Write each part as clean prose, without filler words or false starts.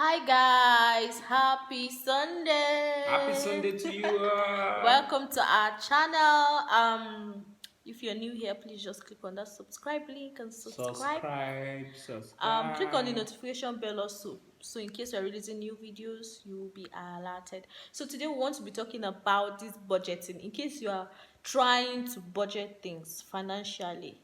Hi guys, happy Happy Sunday. Sunday to you. Welcome to our channel. If you're new here, please just click on that subscribe link and subscribe. Subscribe, Click on the subscribe. notification bell also. So in case we're releasing new videos, you will be alerted. So today we want to be talking about this budgeting. In case you are trying to budget things financially,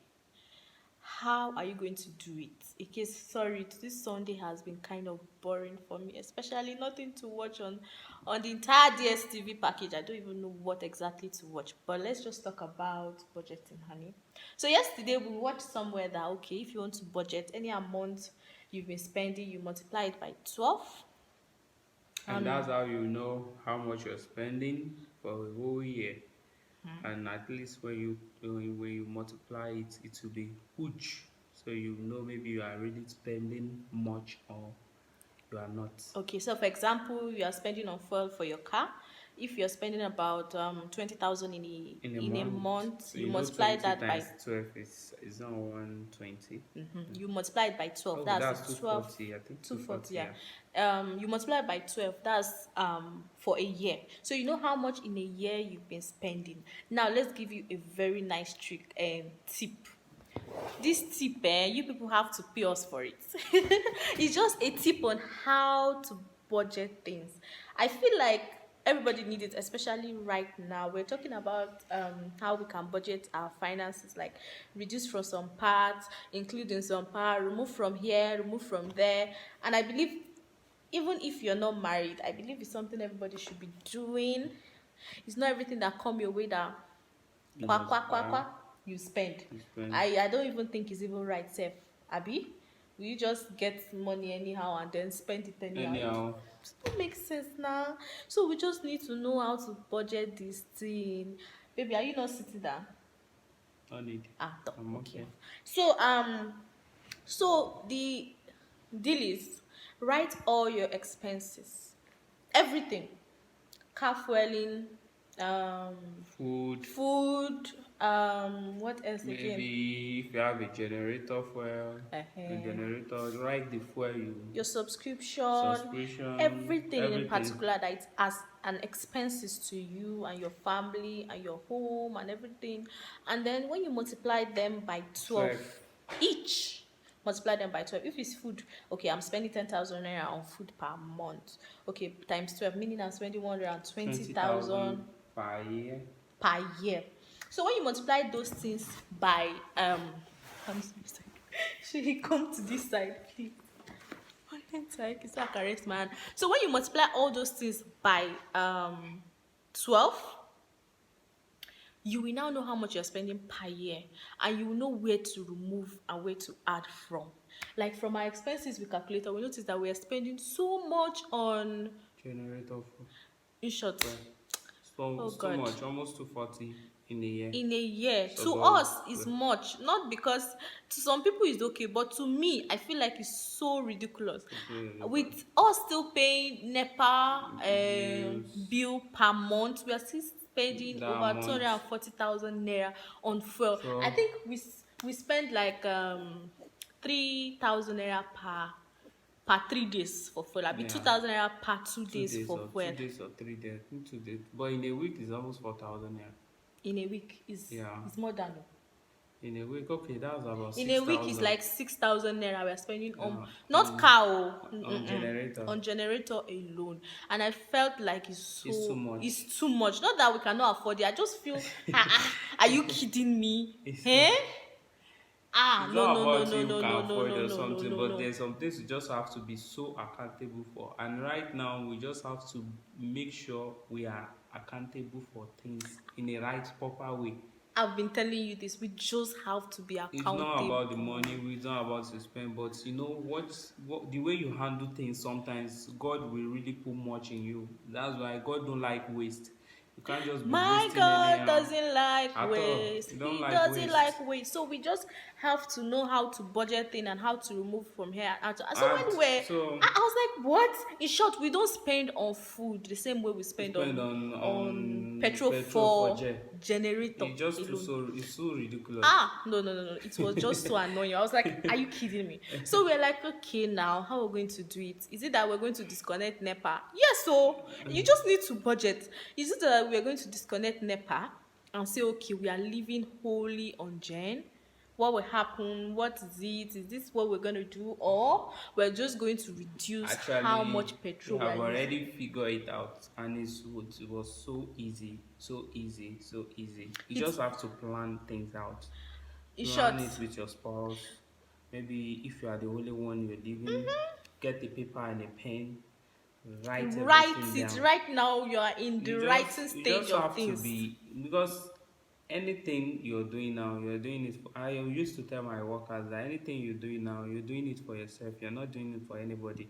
how are you going to do it? In case, sorry, this Sunday has been kind of boring for me, especially nothing to watch on the entire DSTV package. I don't even know what exactly to watch, but let's just talk about budgeting, honey. So yesterday we watched somewhere that, okay, if you want to budget any amount you've been spending, you multiply it by 12. And that's And how you know how much you're spending for a whole year. And at least when you multiply it, it will be huge. So you know maybe you are really spending much or you are not. okay, so for example, you are spending on fuel for your car. If you're spending about 20,000 In a in a month, month, you you know multiply 20 that by times 12 is not 120. you multiply it by 12. Oh, That's that's it, 12, 240. I think 240. 240, Yeah. yeah. You multiply it by 12. That's for a year. So you know how much in a year you've been spending. Now let's give you a very nice trick and tip. This tip, you people have to pay us for it. It's just a tip on how to budget things. I feel like everybody needs it, especially right now. We're talking about how we can budget our finances, like reduce from some parts, include in some part, remove from here, remove from there. And I believe even if you're not married, I believe it's something everybody should be doing. It's not everything that come your way that You kwa must kwa kwa buy, kwa you spend. you spend. I don't even think it's even right sef, abi. Will you just get money anyhow and then spend it anyhow? Anyhow, It don't make sense now. So we just need to know how to budget this thing. Baby, are you not sitting down? no need. I'm Okay. okay. So the deal is, write all your expenses, everything, car fueling, Food, food, what else again? maybe if you have a generator fuel, a uh generator, write the fuel your you, subscription, subscription, everything in everything. particular that it has an expenses to you and your family and your home and everything. And then when you multiply them by 12 12, each, multiply them by 12. If it's food, okay, I'm spending 10,000 naira on food per month. Okay, times 12, meaning I'm spending 120,000 20,000 per year. per year. So when you multiply those things by I'm so sorry. Should he come to this side, please? Like it's like a man. So when you multiply all those things by 12, you will now know how much you're spending per year, and you will know where to remove and where to add from. Like from our expenses we calculator, we notice that we are spending so much on, Generator in short, fuel. So, oh so god, much, almost 240 in a year. in a year. So, To us is much, not because to some people it's okay, but to me I feel like it's so ridiculous. it's really good. With us still paying nepa Bills, bill per month, we are still spending that over month, 240,000 naira on fuel. I fuel. think we spend like 3,000 naira per 3 days for fuel. I be Yeah. 2,000 naira per two two days days for or two fuel. days or 3 days, I think 2 days. But in a week it's almost 4,000. Yeah. In a week Yeah. is more than, In a week, okay, that's about in a week is 6,000. like 6,000 naira we are spending on, Yeah. not car, On generator. on generator alone. And I felt like It's too much. it's too much. Not that we cannot afford it, I just feel are you kidding me? It's Eh? not. It's No, not no, no, about no, you no, no, can no, afford no, or no, no, something, no, but no. there's some things you just have to be so accountable for. And right now, we just have to make sure we are accountable for things in a right, proper way. I've been telling you this, we just have to be It's not accountable. about the money, it's not about to spend, but you know what the way you handle things, sometimes God will really put much in you. That's why God don't like waste. You can't just be My wasting God anyhow doesn't like at all. waste. You don't He like doesn't like waste. waste. So we just have to know how to budget thing and how to remove from here. So And when I so was like, what? In short, we don't spend on food the same way we you spend spend on on petrol petrol for for jet. generator It's just too alone. so it's so ridiculous. No, no, no, no. It was just so annoying. I was like, are you kidding me? So we're like, okay, now, how we're going to do it? Is it that we're going to disconnect NEPA? Yes, so you just need to budget. Is it that we're going to disconnect NEPA and say, okay, we are living wholly on Gen? What will happen? What is it? Is this what we're going to do? Or we're just going to reduce how much Actually, we petrol we are have using? already figured it out, and it was so easy, so easy, so easy. You It's, just have to plan things out. in Plan short, it with your spouse. Maybe if you are the only one you're living, get a paper and a pen, write write everything it. down. Right now, you are in the writing You stage just of have to things. be, because anything you're doing now, you're doing it for, I used to tell my workers that anything you're doing now, you're doing it for yourself. You're not doing it for anybody.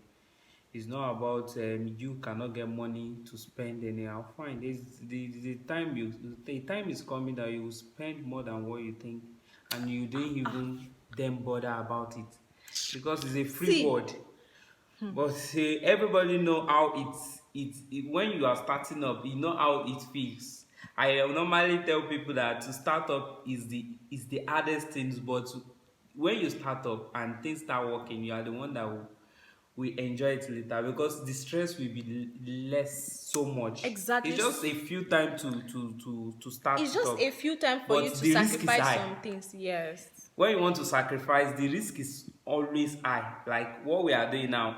It's not about you cannot get money to spend anyhow. Fine. The time is coming that you will spend more than what you think, and you didn't even then bother about it, because it's a free See, word. But everybody know how when you are starting up, you know how it feels. I normally tell people that to start up is the hardest things, but when you start up and things start working, you are the one that will enjoy it later, because the stress will be less so much. exactly. It's just a few time to start It's it just a up, few times for you but to the risk is sacrifice high. some things. Yes. When you want to sacrifice, the risk is always high. Like what we are doing now,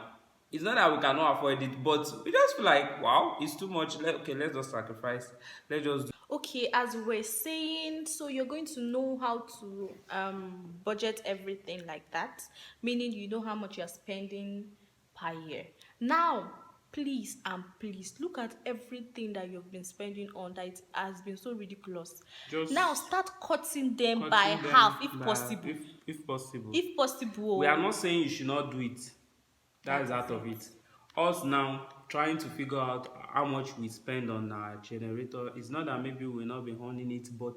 it's not that we cannot afford it, but we just feel like, wow, it's too much. Okay, let's just sacrifice. Let's just do. Okay, as we're saying, so you're going to know how to budget everything like that, meaning you know how much you're spending per year. Now, please and please look at everything that you've been spending on that it has been so ridiculous. Now Just start cutting them by cutting half them if by, possible. if possible. If possible, We are oh, not saying you should not do it. That that is is out of it. it. Us now trying to figure out how much we spend on our generator. It's not that maybe we'll not be owning it, but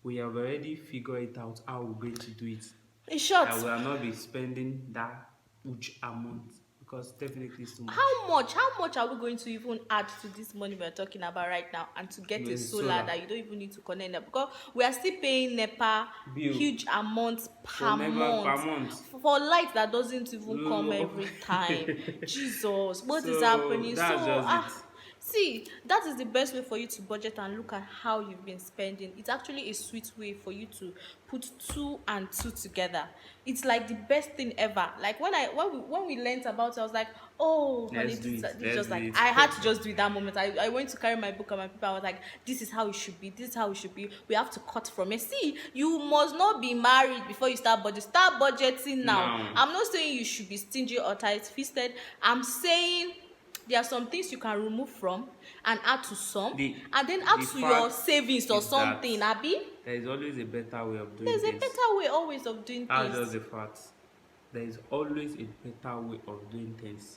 we have already figured it out how we're going to do it. In short, That we are not be spending that huge amount, because definitely it's too much. how much are we going to even add to this money we're talking about right now and to get a solar Solar that you don't even need to connect them, because we are still paying NEPA bill huge amounts for per never per month month. for light that doesn't even come Oh. every time. Jesus, what is So happening? that's So just it. see, that is the best way for you to budget and look at how you've been spending. It's actually a sweet way for you to put two and two together. It's like the best thing ever. Like when we learned about it, I was like, oh honey, Let's do it. this is Let's just do like it. I had to just do it that moment. I went to carry my book and my paper. I was like, this is how it should be. This is how it should be. We have to cut from it. See, you must not be married before you start budgeting. Start budgeting now. Now, I'm not saying you should be stingy or tight-fisted. I'm saying there are some things you can remove from and add to some, and then add the to your fact savings or is that something, abi. there is always a better way of doing There's a things. better way always of doing That's just things. the fact. There is always a better way of doing things.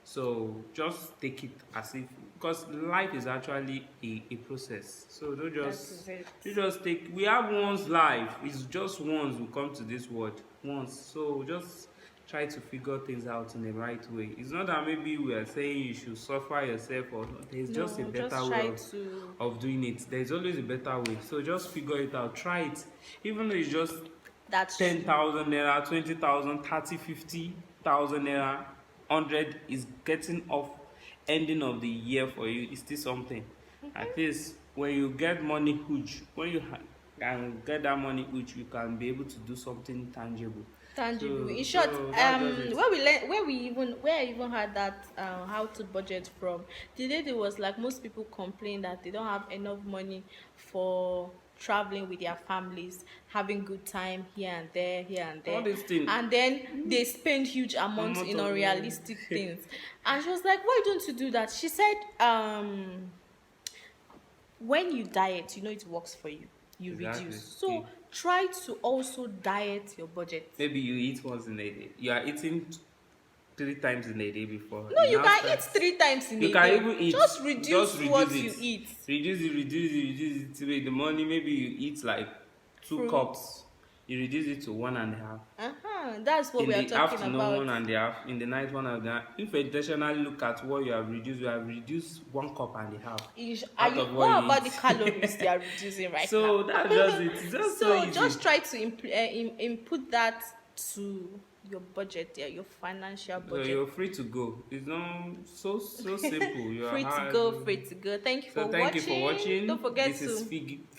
So just take it as if, because life is actually a process. So That is it. you just take, we have one's life. It's just once we come to this world. Once. So just try to figure things out in the right way. It's not that maybe we are saying you should suffer yourself, or there's just a No, better just way try to of doing it. There's always a better way. So just figure it out. Try it. Even though it's just that's true. 10,000 naira, 20,000, 30, 50,000 naira, 100 is getting off ending of the year for you. It's still something. At least when you get money huge, when you can get that money huge, you can be able to do something tangible. Tangible. In short, So that's just it. where I even had that how to budget from, the lady was like, most people complain that they don't have enough money for traveling with their families, having good time here and All there, these things, and then they spend huge amounts amount in of unrealistic things. And she was like, why don't you do that? She said, when you diet, you know it works for you. You reduce. exactly. So try to also diet your budget. Maybe you eat once in a day. You are eating three times in a day before. No, It you now can eat starts. 3 times in You a can day. even eat, Just just reduce reduce what it. you eat. Reduce it. In the morning, maybe you eat like two Fruits. cups. You reduce it to 1.5. That's what In we are the talking afternoon, about. 1.5. In the night, 1.5. If you intentionally look at what you have reduced 1.5 cups Are out you? of what What you about the eat. calories they are reducing right now? So that's just it. It's just so So just easy. try to input that to your budget there, your financial So budget. you're free to go. It's not so simple. You are Free to hard. go, free to go. Thank you So for thank you for watching. Don't watching. forget This is to Fig